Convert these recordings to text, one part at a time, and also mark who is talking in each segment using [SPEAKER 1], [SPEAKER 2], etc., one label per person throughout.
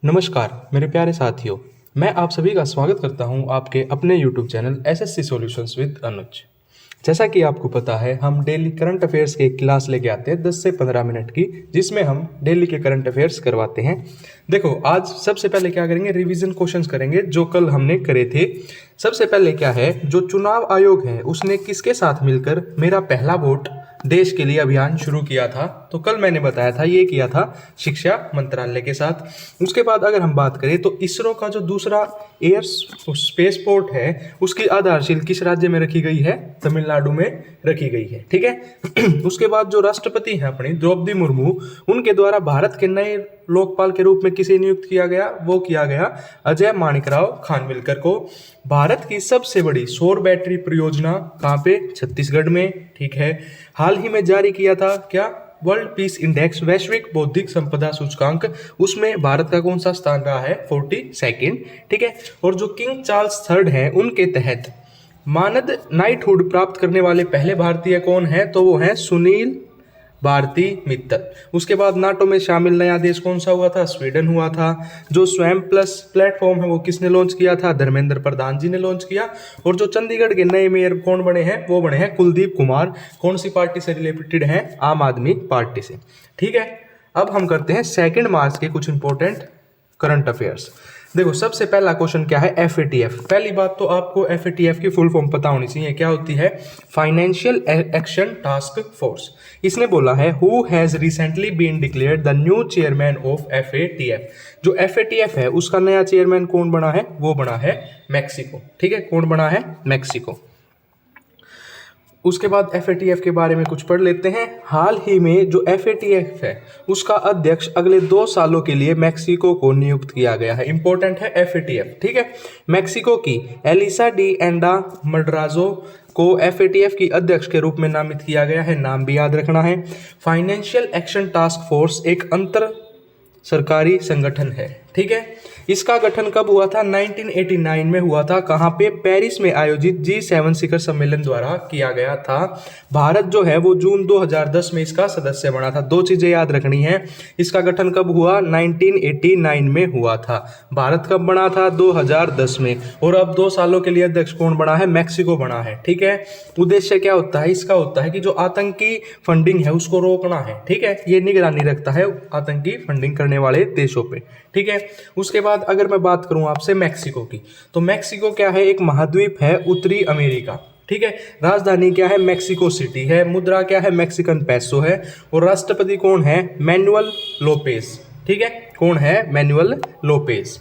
[SPEAKER 1] नमस्कार मेरे प्यारे साथियों। मैं आप सभी का स्वागत करता हूं आपके अपने YouTube channel SSC solutions with Anuj. जैसा कि आपको पता है, हम डेली करंट अफेयर्स की क्लास लेके आते हैं 10 से 15 मिनट की, जिसमें हम डेली के करंट अफेयर्स करवाते हैं। देखो, आज सबसे पहले क्या करेंगे, रिवीजन क्वेश्चंस करेंगे जो कल हमने करे थे। सबसे पहले क्या है, जो चुनाव आयोग है उसने किसके साथ मिलकर मेरा पहला वोट देश के लिए अभियान शुरू किया था? तो कल मैंने बताया था ये किया था शिक्षा मंत्रालय के साथ। उसके बाद अगर हम बात करें तो इसरो का जो दूसरा एयर स्पेस पोर्ट है उसकी आधारशिल किस राज्य में रखी गई है? तमिलनाडु में रखी गई है। ठीक है। उसके बाद जो राष्ट्रपति हैं अपनी द्रौपदी मुर्मू, उनके द्वारा भारत के नए लोकपाल के रूप में किसे नियुक्त किया गया? वो किया गया अजय माणिकराव खानविलकर को। भारत की सबसे बड़ी सौर बैटरी परियोजना कहाँ पे? छत्तीसगढ़ में। ठीक है। हाल ही में जारी किया था क्या? वर्ल्ड पीस इंडेक्स, वैश्विक बौद्धिक संपदा सूचकांक, उसमें भारत का कौन सा स्थान रहा है? 42। ठीक है। और जो किंग चार्ल्स III हैं उनके तहत मानद नाइटहुड प्राप्त करने वाले पहले भारतीय कौन है? तो वो है सुनील भारती मित्तल। उसके बाद नाटो में शामिल नया देश कौन सा हुआ था? स्वीडन हुआ था। जो स्वयं प्लस प्लेटफॉर्म है वो किसने लॉन्च किया था? धर्मेंद्र प्रधान जी ने लॉन्च किया। और जो चंडीगढ़ के नए मेयर कौन बने हैं? वो बने हैं कुलदीप कुमार। कौन सी पार्टी से रिलेटेड हैं? आम आदमी पार्टी से। ठीक है। अब हम करते हैं 2 मार्च के कुछ इंपॉर्टेंट करंट अफेयर्स। देखो, सबसे पहला क्वेश्चन क्या है? FATF। पहली बात तो आपको FATF की फुल फॉर्म पता होनी चाहिए। क्या होती है? Financial action task force. इसने बोला है who has recently been declared the new chairman of FATF। जो FATF है उसका नया चेयरमैन कौन बना है? वो बना है मैक्सिको। ठीक है। कौन बना है? मैक्सिको। उसके बाद FATF के बारे में कुछ पढ़ लेते हैं। हाल ही में जो FATF है उसका अध्यक्ष अगले 2 सालों के लिए मैक्सिको को नियुक्त किया गया है। इंपॉर्टेंट है FATF। ठीक है। मैक्सिको की एलिसा डी एंडा मड्राजो को FATF की अध्यक्ष के रूप में नामित किया गया है। नाम भी याद रखना है। फाइनेंशियल एक्शन टास्क फोर्स एक अंतर सरकारी संगठन है। ठीक है। इसका गठन कब हुआ था? 1989 में हुआ था। कहाँ पे? पेरिस में आयोजित G7 शिखर सम्मेलन द्वारा किया गया था। भारत जो है वो जून 2010 में इसका सदस्य बना था। 2 चीजें याद रखनी है। इसका गठन कब हुआ? 1989 में हुआ था। भारत कब बना था? 2010 में। और अब 2 सालों के लिए अध्यक्ष कौन बना है? मैक्सिको बना है। ठीक है। उद्देश्य क्या होता है इसका? होता है कि जो आतंकी फंडिंग है उसको रोकना है। ठीक है। ये निगरानी रखता है आतंकी फंडिंग करने वाले देशों पे। ठीक है। उसके बाद अगर मैं बात करूं आपसे मैक्सिको की, तो मैक्सिको क्या है? एक महाद्वीप है, उत्तरी अमेरिका। ठीक है। राजधानी क्या है? मैक्सिको सिटी है। मुद्रा क्या है? मैक्सिकन पैसो है। और राष्ट्रपति कौन है? Manuel Lopez. ठीक है। कौन है? Manuel Lopez.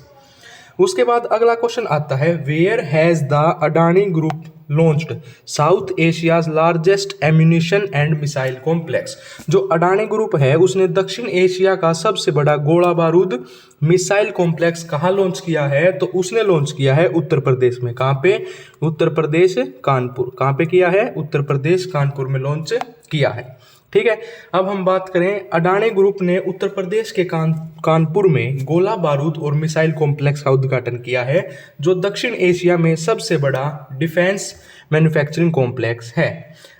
[SPEAKER 1] उसके बाद अगला क्वेश्चन आता है, where has the Adani group launched South Asia's largest ammunition and missile complex. जो अडानी ग्रुप है उसने दक्षिण एशिया का सबसे बड़ा गोला बारूद मिसाइल कॉम्प्लेक्स कहाँ लॉन्च किया है? तो उसने लॉन्च किया है उत्तर प्रदेश में। कहाँ पे? उत्तर प्रदेश कानपुर। कहाँ पे किया है? उत्तर प्रदेश कानपुर में लॉन्च किया है। ठीक है। अब हम बात करें, अडानी ग्रुप ने उत्तर प्रदेश के कानपुर में गोला बारूद और मिसाइल कॉम्प्लेक्स का उद्घाटन किया है, जो दक्षिण एशिया में सबसे बड़ा डिफेंस मैन्युफैक्चरिंग कॉम्प्लेक्स है।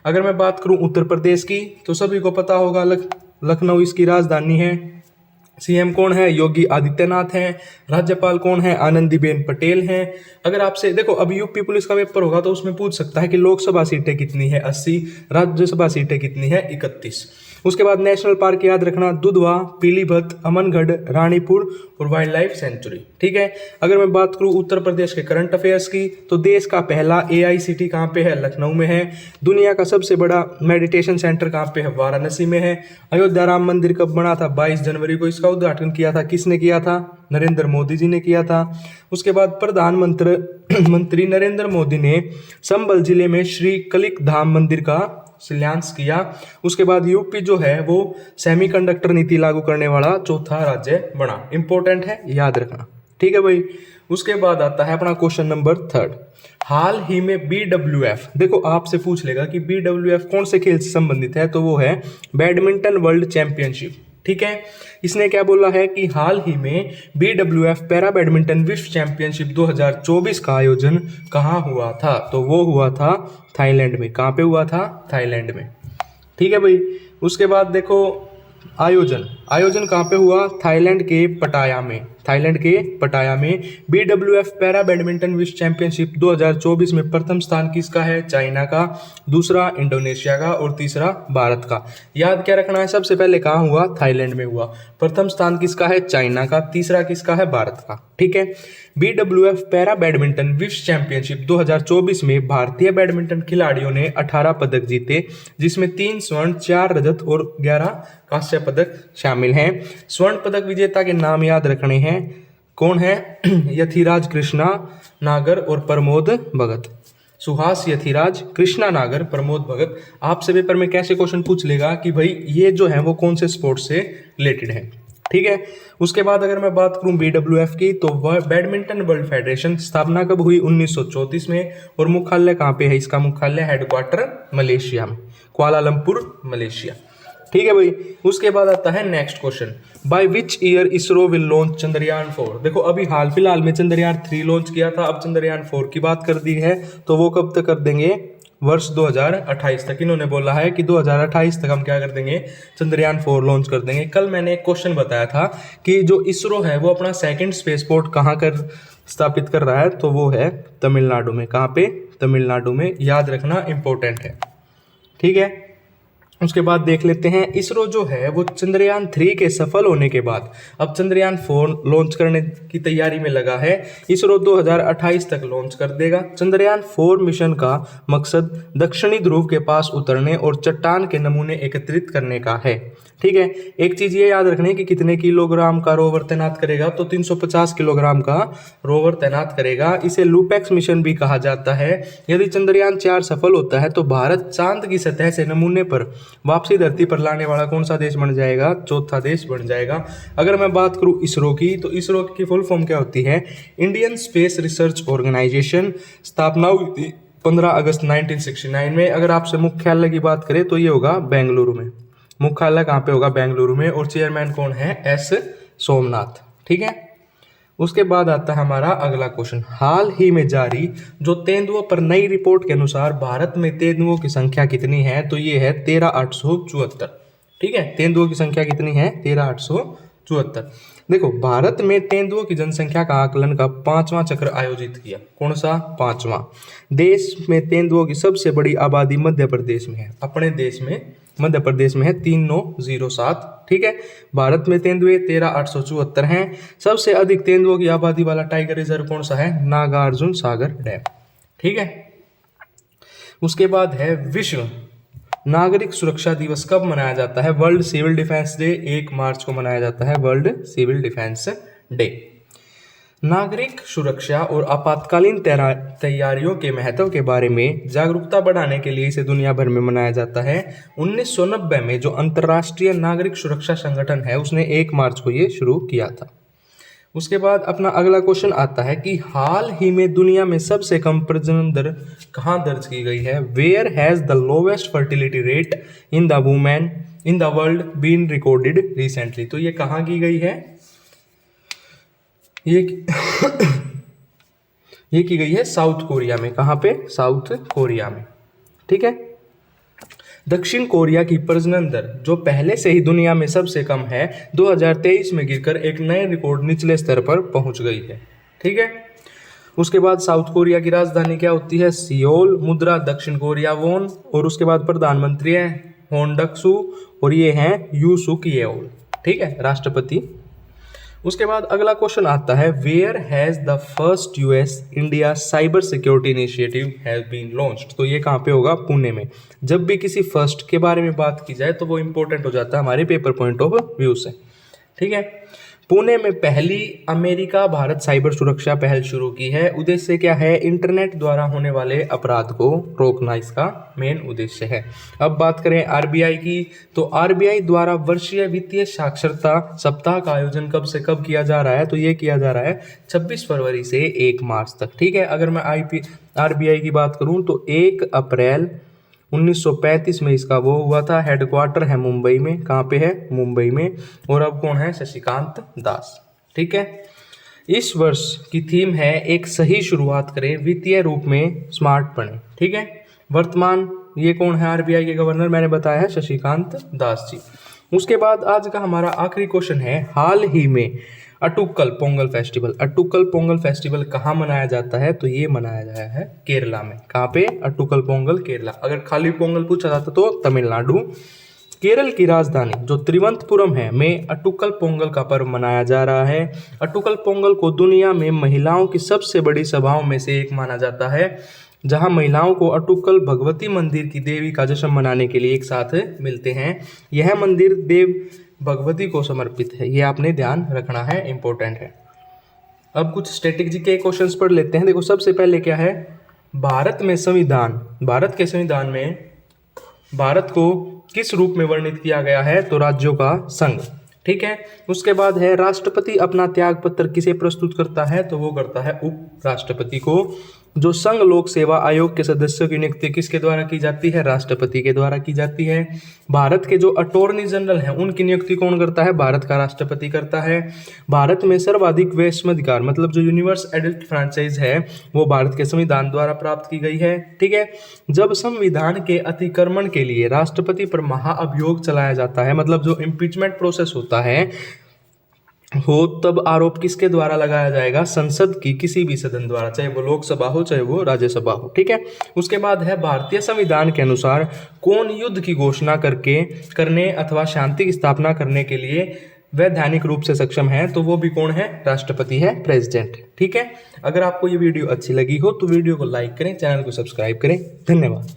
[SPEAKER 1] अगर मैं बात करूं उत्तर प्रदेश की, तो सभी को पता होगा लखनऊ इसकी राजधानी है। CM कौन है? योगी आदित्यनाथ हैं। राज्यपाल कौन है? आनंदीबेन पटेल हैं। अगर आपसे देखो, अभी यूपी पुलिस का पेपर होगा तो उसमें पूछ सकता है कि लोकसभा सीटें कितनी है? 80। राज्यसभा सीटें कितनी है? 31। उसके बाद नेशनल पार्क याद रखना, दुधवा, पीलीभीत, अमनगढ़, रानीपुर और वाइल्ड लाइफ सेंचुरी। ठीक है। अगर मैं बात करूं उत्तर प्रदेश के करंट अफेयर्स की, तो देश का पहला AICT कहाँ पे है? लखनऊ में है। दुनिया का सबसे बड़ा मेडिटेशन सेंटर कहाँ पे है? वाराणसी में है। अयोध्या राम मंदिर कब बना था? 22 जनवरी को इसका उद्घाटन किया था। किसने किया था? नरेंद्र मोदी जी ने किया था। उसके बाद प्रधानमंत्री नरेंद्र मोदी ने संबल जिले में श्री कलिक धाम मंदिर का शिलान्यास किया। उसके बाद यूपी जो है वो सेमीकंडक्टर नीति लागू करने वाला चौथा राज्य बना। इंपॉर्टेंट है, याद रखना। ठीक है भाई। उसके बाद आता है अपना क्वेश्चन नंबर 3। हाल ही में BWF, देखो आपसे पूछ लेगा कि BWF कौन से खेल से संबंधित है, तो वो है बैडमिंटन वर्ल्ड चैंपियनशिप। ठीक है। इसने क्या बोला है कि हाल ही में BWF पैरा बैडमिंटन विश्व चैंपियनशिप 2024 का आयोजन कहाँ हुआ था? तो वो हुआ था थाईलैंड में। कहाँ पे हुआ था? थाईलैंड में। ठीक है भाई। उसके बाद देखो आयोजन कहाँ पे हुआ? थाईलैंड के पटाया में। थाईलैंड के पटाया में। BWF पैरा बैडमिंटन विश्व चैंपियनशिप 2024 में प्रथम स्थान किसका है? चाइना का, दूसरा इंडोनेशिया का और तीसरा भारत का। याद क्या रखना है? सबसे पहले कहाँ हुआ? थाईलैंड में हुआ। प्रथम स्थान किसका है? चाइना का, तीसरा किसका है? भारत का। ठीक है। BWF पैरा बैडमिंटन विश्व चैंपियनशिप 2024 में भारतीय बैडमिंटन खिलाड़ियों ने 18 पदक जीते, जिसमें 3 स्वर्ण, 4 रजत और 11 कांस्य पदक शामिल हैं। स्वर्ण पदक विजेता के नाम याद रखने हैं। कौन है? यथिराज कृष्णा नागर और प्रमोद भगत। सुहास यथिराज, कृष्णा नागर, प्रमोद भगत। आपसे पेपर में कैसे क्वेश्चन पूछ लेगा कि भाई ये जो है वो कौन से स्पोर्ट्स से रिलेटेड है। ठीक है। उसके बाद अगर मैं बात करूं BWF की, तो वह बैडमिंटन वर्ल्ड फेडरेशन स्थापना कब हुई? 1934 में। और मुख्यालय कहाँ पे है? इसका मुख्यालय हेडक्वार्टर मलेशिया में, कुआलालंपुर मलेशिया। ठीक है भाई। उसके बाद आता है next question, by which year ISRO will launch Chandrayaan 4। देखो अभी हाल फिलहाल में चंद्रयान 3 लॉन्च किया था, अब चंद्रयान 4 की बात कर दी है, तो वो कब तक कर देंगे? वर्ष 2028 तक। इन्होंने बोला है कि 2028 तक हम क्या कर देंगे? चंद्रयान 4 लॉन्च कर देंगे। कल मैंने एक क्वेश्चन बताया था कि जो इसरो है वो अपना सेकंड स्पेसपोर्ट कहाँ कर स्थापित कर रहा है, तो वो है तमिलनाडु में। कहाँ पे? तमिलनाडु में। याद रखना इंपॉर्टेंट है। ठीक है। उसके बाद देख लेते हैं, इसरो जो है वो चंद्रयान 3 के सफल होने के बाद अब चंद्रयान 4 लॉन्च करने की तैयारी में लगा है। इसरो 2028 तक लॉन्च कर देगा। चंद्रयान 4 मिशन का मकसद दक्षिणी ध्रुव के पास उतरने और चट्टान के नमूने एकत्रित करने का है। ठीक है। एक चीज ये याद रखनी कि कितने किलोग्राम का रोवर तैनात करेगा, तो 350 किलोग्राम का रोवर तैनात करेगा। इसे लूपेक्स मिशन भी कहा जाता है। यदि चंद्रयान 4 सफल होता है तो भारत चांद की सतह से नमूने पर वापसी धरती पर लाने वाला कौन सा देश बन जाएगा? चौथा देश बन जाएगा। अगर मैं बात करूं इसरो की, तो इसरो की फुल फॉर्म क्या होती है? Indian space research organisation. स्थापना हुई थी 15 अगस्त 1969 में। अगर आपसे मुख्यालय की बात करें तो ये होगा बेंगलुरु में। मुख्यालय कहाँ पे होगा? बेंगलुरु में। और चेयरमैन कौन है? एस सोमनाथ। ठीक है। उसके बाद आता है हमारा अगला क्वेश्चन, हाल ही में जारी जो तेंदुओं पर नई रिपोर्ट के अनुसार भारत में तेंदुओं की संख्या कितनी है? तो ये है 13,874। ठीक है। तेंदुओं की संख्या कितनी है? 13,874। देखो भारत में तेंदुओं की जनसंख्या का आकलन का 5वां चक्र आयोजित किया। कौन सा? 5वां। देश में तेंदुओं की सबसे बड़ी आबादी मध्य प्रदेश में है। अपने देश में मध्य प्रदेश में है 3907। ठीक है। भारत में तेंदुए 13,874 हैं। सबसे अधिक तेंदुओं की आबादी वाला टाइगर रिजर्व कौन सा है? नागार्जुन सागर डैम। ठीक है। उसके बाद है विश्व नागरिक सुरक्षा दिवस कब मनाया जाता है? वर्ल्ड सिविल डिफेंस डे 1 मार्च को मनाया जाता है। World civil defence day. नागरिक सुरक्षा और आपातकालीन तैयारियों के महत्व के बारे में जागरूकता बढ़ाने के लिए इसे दुनिया भर में मनाया जाता है। 1990 में जो अंतर्राष्ट्रीय नागरिक सुरक्षा संगठन है उसने 1 मार्च को ये शुरू किया था। उसके बाद अपना अगला क्वेश्चन आता है कि हाल ही में दुनिया में सबसे कम प्रजनन दर कहाँ दर्ज की गई है? Where has the lowest fertility rate in the women in the world been recorded recently. तो ये कहाँ की गई है? ये ये की गई है साउथ कोरिया में। कहाँ पे? साउथ कोरिया में। ठीक है। दक्षिण कोरिया की प्रजनन दर जो पहले से ही दुनिया में सबसे कम है 2023 में गिरकर एक नए रिकॉर्ड निचले स्तर पर पहुंच गई है। ठीक है। उसके बाद साउथ कोरिया की राजधानी क्या होती है? सियोल। मुद्रा दक्षिण कोरिया वोन। और उसके बाद प्रधानमंत्री है होन डक सू और ये हैं यू सुक येओल। ठीक है, राष्ट्रपति। उसके बाद अगला क्वेश्चन आता है where has the first US India cyber security initiative has been launched. तो ये कहाँ पे होगा? पुणे में। जब भी किसी फर्स्ट के बारे में बात की जाए तो वो इंपॉर्टेंट हो जाता है हमारे पेपर पॉइंट ऑफ व्यू से। ठीक है। पुणे में पहली अमेरिका भारत साइबर सुरक्षा पहल शुरू की है। उद्देश्य क्या है? इंटरनेट द्वारा होने वाले अपराध को रोकना इसका मेन उद्देश्य है। अब बात करें आरबीआई की, तो आरबीआई द्वारा वर्षीय वित्तीय साक्षरता सप्ताह का आयोजन कब से कब किया जा रहा है? तो ये किया जा रहा है 26 फरवरी से 1 मार्च तक। ठीक है। अगर मैं आरबीआई की बात करूं तो 1 अप्रैल 1935 में इसका वो हुआ था। हेडक्वार्टर है मुंबई में। कहाँ पे है? मुंबई में। और अब कौन है? शशिकांत दास। ठीक है। इस वर्ष की थीम है एक सही शुरुआत करें, वित्तीय रूप में स्मार्ट बने। ठीक है। वर्तमान ये कौन है आरबीआई के गवर्नर? मैंने बताया है शशिकांत दास जी। उसके बाद आज का हमारा आखिरी क्वेश्चन है हाल ही में अटुक्कल पोंगल फेस्टिवल। अटुक्कल पोंगल फेस्टिवल कहाँ मनाया जाता है? तो ये मनाया जाता है केरला में। कहाँ पे? अटुक्कल पोंगल केरला। अगर खाली पोंगल पूछा जाता तो तमिलनाडु। केरल की राजधानी जो तिरुवनंतपुरम है में अटुक्कल पोंगल का पर्व मनाया जा रहा है। अटुक्कल पोंगल को दुनिया में महिलाओं की सबसे बड़ी सभाओं में से एक माना जाता है, जहां महिलाओं को अटुक्कल भगवती मंदिर की देवी का जश्न मनाने के लिए एक साथ मिलते हैं। यह मंदिर देव भगवती को समर्पित है, ये आपने ध्यान रखना है, इंपॉर्टेंट है। अब कुछ स्ट्रेटेजी के क्वेश्चंस पढ़ लेते हैं। देखो सबसे पहले क्या है, भारत में संविधान, भारत के संविधान में भारत को किस रूप में वर्णित किया गया है? तो राज्यों का संघ। ठीक है। उसके बाद है राष्ट्रपति अपना त्याग पत्र किसे प्रस्तुत करता है? तो वो करता है उपराष्ट्रपति को। जो संघ लोक सेवा आयोग के सदस्यों की नियुक्ति किसके द्वारा की जाती है? राष्ट्रपति के द्वारा की जाती है। भारत के जो अटॉर्नी जनरल हैं उनकी नियुक्ति कौन करता है? भारत का राष्ट्रपति करता है। भारत में सर्वाधिक वैश्विकाधिकार मतलब जो यूनिवर्स एडल्ट फ्रेंचाइज है वो भारत के संविधान द्वारा प्राप्त की गई है। ठीक है। जब संविधान के अतिक्रमण के लिए राष्ट्रपति पर महाअभियोग चलाया जाता है, मतलब जो इम्पीचमेंट प्रोसेस होता है हो, तब आरोप किसके द्वारा लगाया जाएगा? संसद की किसी भी सदन द्वारा, चाहे वो लोकसभा हो चाहे वो राज्यसभा हो। ठीक है। उसके बाद है भारतीय संविधान के अनुसार कौन युद्ध की घोषणा करने अथवा शांति की स्थापना करने के लिए वैधानिक रूप से सक्षम है? तो वो भी कौन है? राष्ट्रपति है, प्रेसिडेंट। ठीक है। अगर आपको ये वीडियो अच्छी लगी हो तो वीडियो को लाइक करें, चैनल को सब्सक्राइब करें। धन्यवाद।